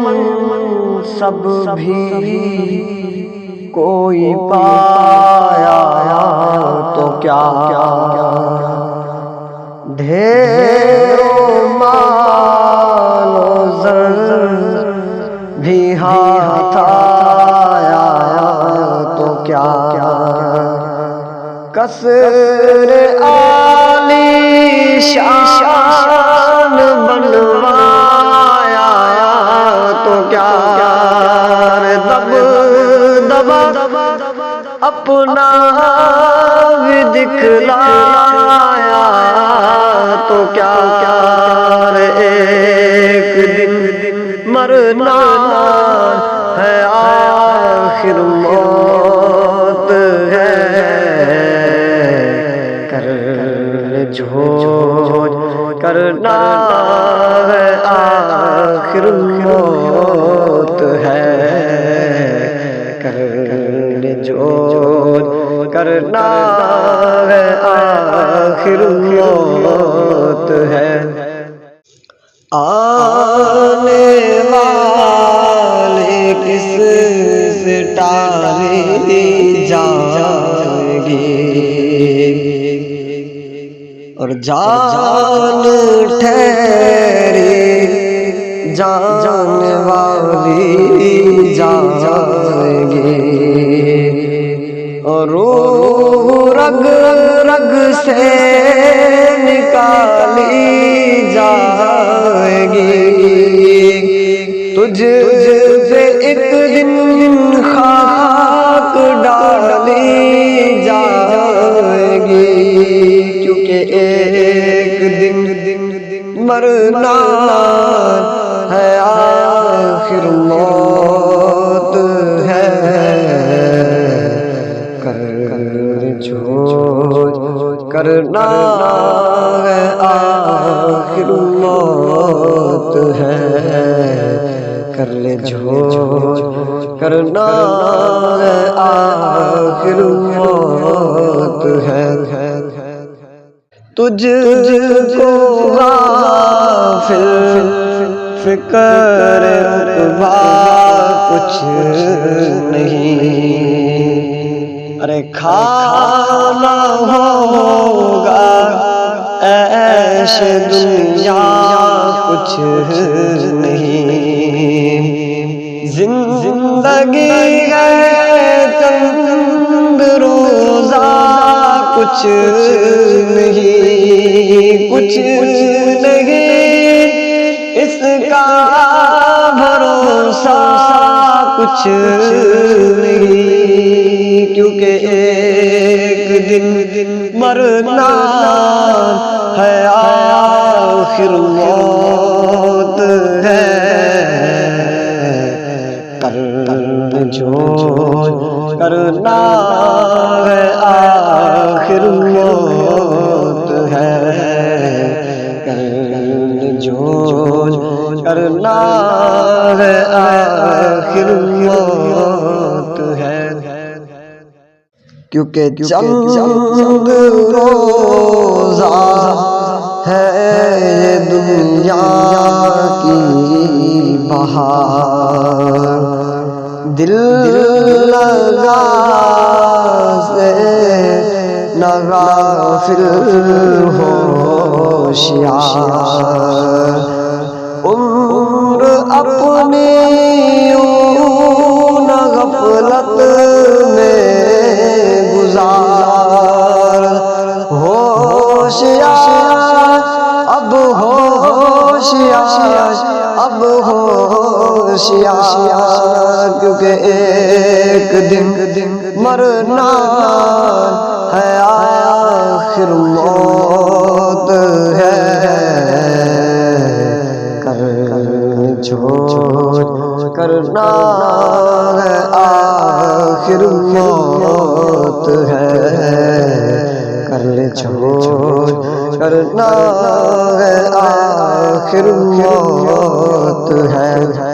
منصب بھی کوئی پایا تو کیا، ڈھیروں مال و زر بھی ہاتھ آیا تو کیا، قصر عالی شان بنوایا تو کیا، دبدبا اپنا بھی دکھلایا تو کیا، ایک دن مرنا ہے آخر موت ہے، کر جھوٹ کرنا ہے آخر موت ہے، کر جھوٹ کرنا ہے آخر موت ہے، آنے والے کس سے ٹالی جائے گی، اور جان ٹھہری جان والی جائے گی، اور روح رگ رگ سے نکالی جائے گی، تجھ پہ ایک دن خاک ڈالی جائے گی، کیونکہ ایک دن مرنا ہے آخر موت ہے، کر جھوٹ کرنا ہے آخر موت ہے، کر لے جھوٹ کرنا ہے آخر موت ہے، تجھ کو غافل فکر عقبیٰ کچھ نہیں، ارے کھانا ہوگا عیش دنیا کچھ نہیں، زندگی ہے چند روزہ کچھ نہیں، کچھ نہیں اس کا بھروسہ کچھ نہیں، کیونکہ ایک دن مرنا ہے آخر موت ہے، کر جھوٹ کرنا ہے آخر موت ہے، کر جھوٹ کرنا ہے آخر موت ہے، کیونکہ چند روزہ ہے یہ دنیا کی بہار، دل لگا سے نہ غافل ہوشیار، عمر اپنی یوں نہ غفلت میں گزار، ہوشیار اب ہوشیار اب ہوشیار، کیونکہ ایک دن مرنا ہے آخر موت ہے، کر جھوٹ کرنا ہے آخر موت ہے، کر جھوٹ کرنا ہے آخر موت ہے۔